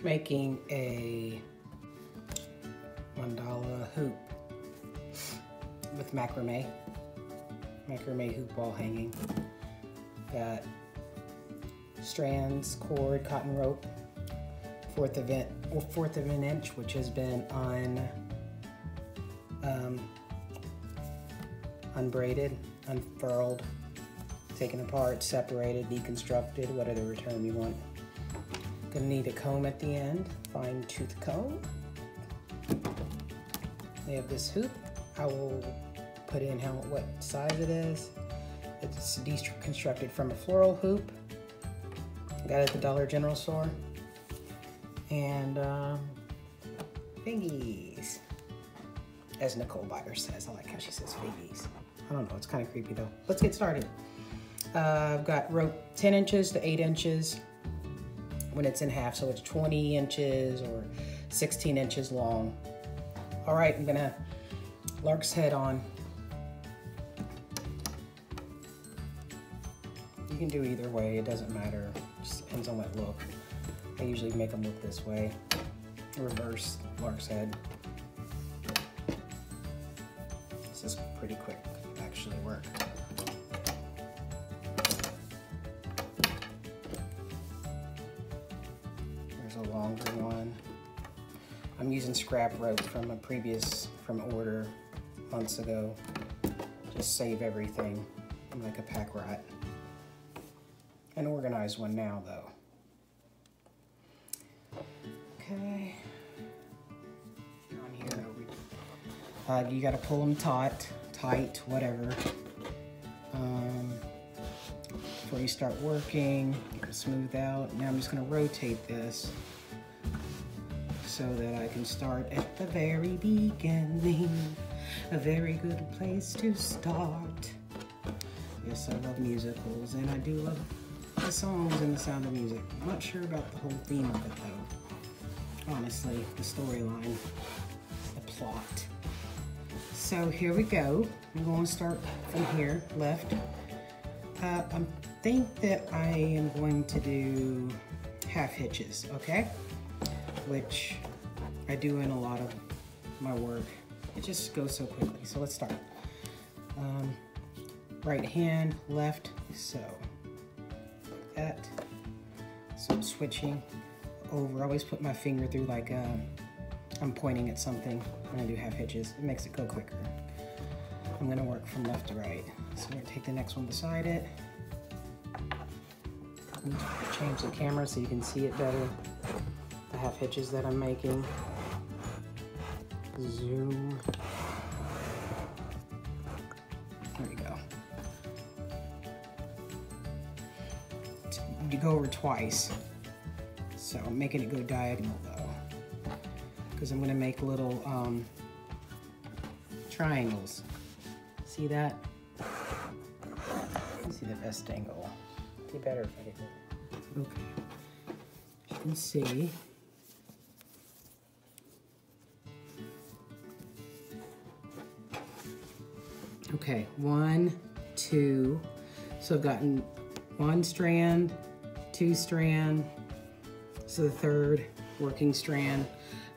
making a mandala hoop with macrame hoop ball hanging. Got strands, cord, cotton rope, fourth of an inch, which has been unbraided, unfurled, taken apart, separated, deconstructed, whatever term you want. Gonna need a comb at the end, fine tooth comb. We have this hoop. I will put in what size it is. It's deconstructed from a floral hoop. Got it at the Dollar General store. And figgies, as Nicole Biter says. I like how she says figgies. I don't know, it's kind of creepy though. Let's get started. I've got rope 10 inches to 8 inches when it's in half, so it's 20 inches or 16 inches long. All right, I'm gonna lark's head on. You can do either way, it doesn't matter. It just depends on what look. I usually make them look this way. Reverse lark's head. This is pretty quick, actually work. There's a longer one. I'm using scrap rope from order months ago. Just save everything. I'm like a pack rat. An organized one now though. Okay. On here, you gotta pull them tight, whatever. Before you start working, get it smoothed out. Now I'm just gonna rotate this so that I can start at the very beginning. A very good place to start. Yes, I love musicals, and I do love the songs and the Sound of Music. I'm not sure about the whole theme of it though. Honestly, the storyline, the plot. So here we go. I'm going to start from here, left. I think that I am going to do half hitches, okay? Which I do in a lot of my work. It just goes so quickly. So let's start. Right hand, left, so like that. So I'm switching over. I always put my finger through like I'm pointing at something when I do half hitches. It makes it go quicker. I'm gonna work from left to right. So I'm gonna take the next one beside it. Change the camera so you can see it better. The half hitches that I'm making. Zoom. There we go. You go over twice. So I'm making it go diagonal though, because I'm gonna make little triangles. See that? Let's see the best angle. It'd be better if I did it. Okay. As you can see, okay, 1, 2. So I've gotten 1 strand, 2 strand. So the third working strand,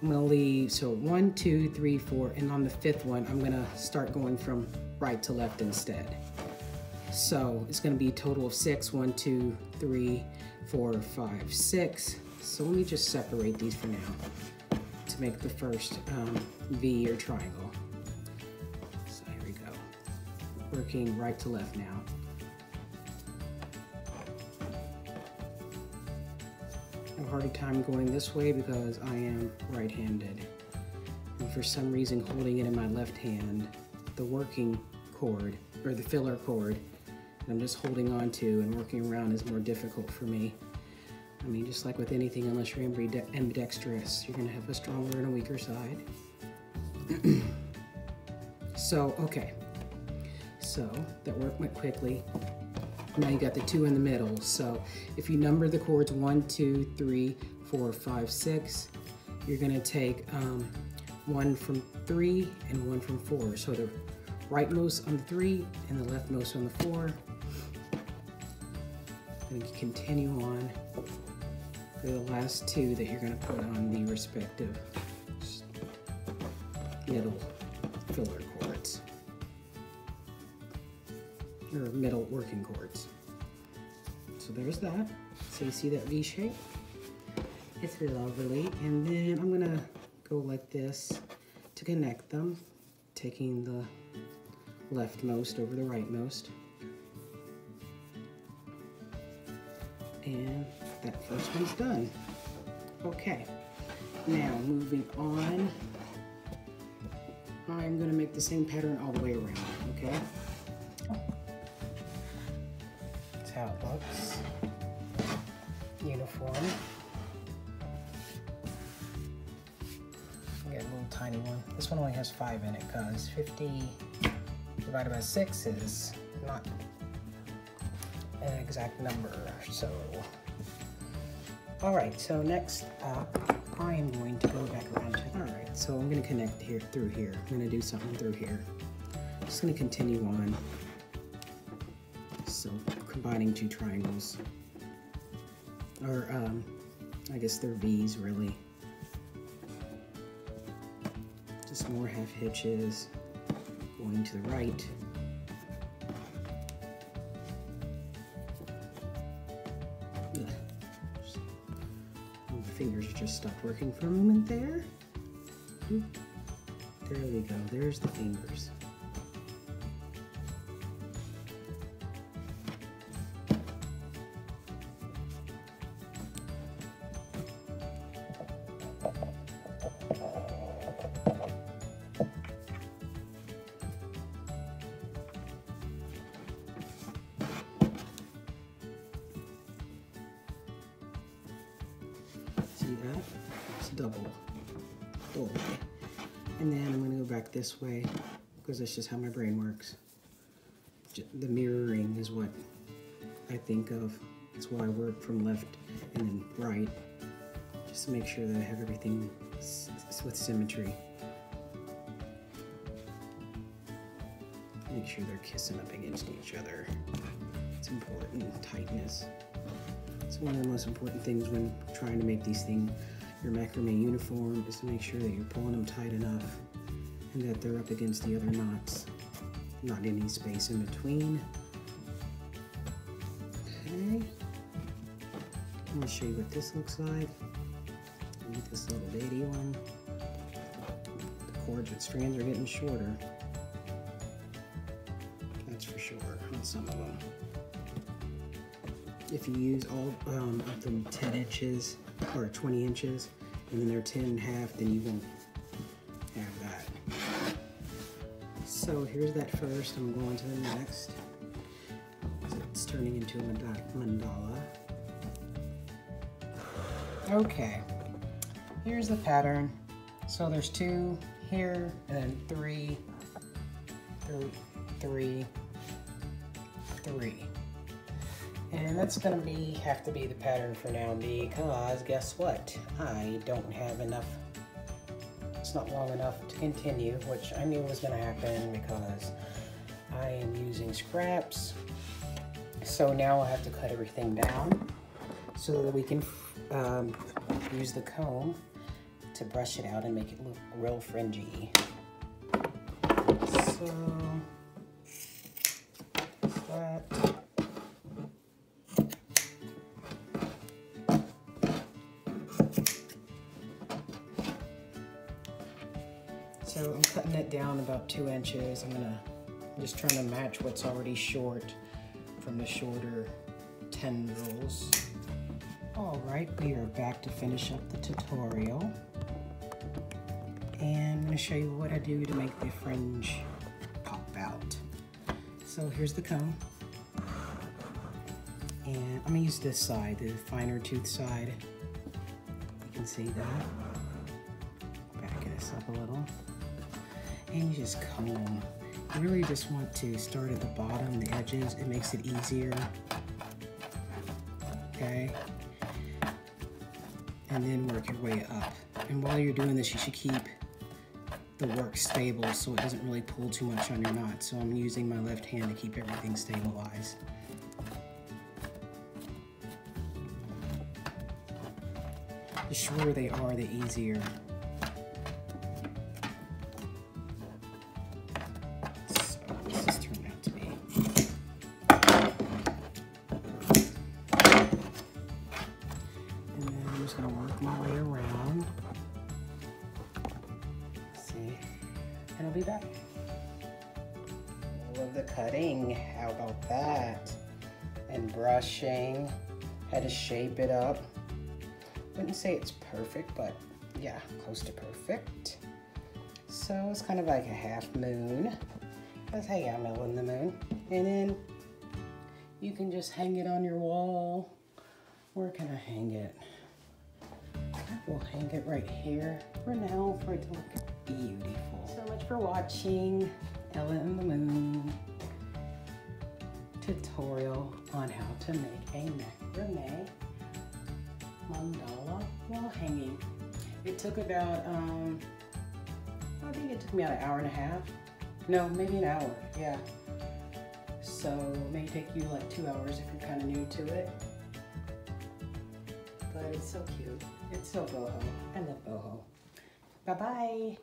I'm gonna leave, so 1, 2, 3, 4, and on the 5th one, I'm gonna start going from right to left instead. So it's gonna be a total of 6, 1, 2, 3, 4, 5, 6. So let me just separate these for now to make the first V or triangle. So here we go. Working right to left now. I have a harder time going this way because I am right-handed. And for some reason, holding it in my left hand, the working cord, or the filler cord, that I'm just holding on to and working around is more difficult for me. I mean, just like with anything, unless you're ambidextrous, you're gonna have a stronger and a weaker side. So, okay. So, that work went quickly. Now you got the 2 in the middle. So if you number the chords 1, 2, 3, 4, 5, 6, you're gonna take 1 from 3 and 1 from 4. So the rightmost on the 3 and the leftmost on the 4. And continue on the last two that you're going to put on the respective middle filler cords, or middle working cords. So there's that. So you see that V shape? It's lovely. And then I'm going to go like this to connect them, taking the leftmost over the rightmost. And that first one's done. Okay, now moving on, I'm gonna make the same pattern all the way around, okay? That's how it looks. Uniform. We got a little tiny one. This one only has 5 in it because 50 divided by 6 is not an exact number. So, all right, so next up, I am going to go back around to, all right, so I'm gonna connect here through here. I'm gonna do something through here. Just gonna continue on. So combining 2 triangles, or I guess they're V's really. Just more half hitches, going to the right. Fingers just stopped working for a moment there. There we go, there's the fingers. See that? It's double. And then I'm gonna go back this way because that's just how my brain works. The mirroring is what I think of. That's why I work from left and then right, just to make sure that I have everything with symmetry. Make sure they're kissing up against each other. It's important, tightness. It's one of the most important things when trying to make these things, your macrame uniform, is to make sure that you're pulling them tight enough and that they're up against the other knots, not any space in between. Okay, I'm gonna show you what this looks like. Get this little baby one. The cords with strands are getting shorter. That's for sure on some of them. If you use all of them 10 inches or 20 inches and then they're 10.5, then you won't have that. So here's that first. I'm going to the next. So it's turning into a mandala. Okay, here's the pattern. So there's 2 here and then 3, 3, 3. And that's gonna have to be the pattern for now because guess what? I don't have enough, it's not long enough to continue, which I knew was gonna happen because I am using scraps. So now I have to cut everything down so that we can use the comb to brush it out and make it look real fringy. So, that. So I'm cutting it down about 2 inches. I'm just trying to match what's already short from the shorter tendrils. All right, we are back to finish up the tutorial. And I'm gonna show you what I do to make the fringe pop out. So here's the comb. And I'm gonna use this side, the finer tooth side. You can see that. Back this up a little. And you just comb. You really just want to start at the bottom, the edges. It makes it easier. Okay? And then work your way up. And while you're doing this, you should keep the work stable so it doesn't really pull too much on your knot. So I'm using my left hand to keep everything stabilized. The shorter they are, the easier. So this has turned out to be. And then I'm just gonna work my way around. See, and I'll be back. Love the cutting. How about that? And brushing. Had to shape it up. Wouldn't say it's perfect, but yeah, close to perfect. So it's kind of like a half moon. Because hey, I'm in the moon. And then you can just hang it on your wall. Where can I hang it? I will hang it right here for now for it to look beautiful. So much for watching Ella and the Moon tutorial on how to make a macrame mandala wall hanging. It took about, I think it took me about an hour and a half. No, maybe an hour, yeah. So it may take you like 2 hours if you're kind of new to it. But it's so cute. It's so boho. I love boho. Bye-bye.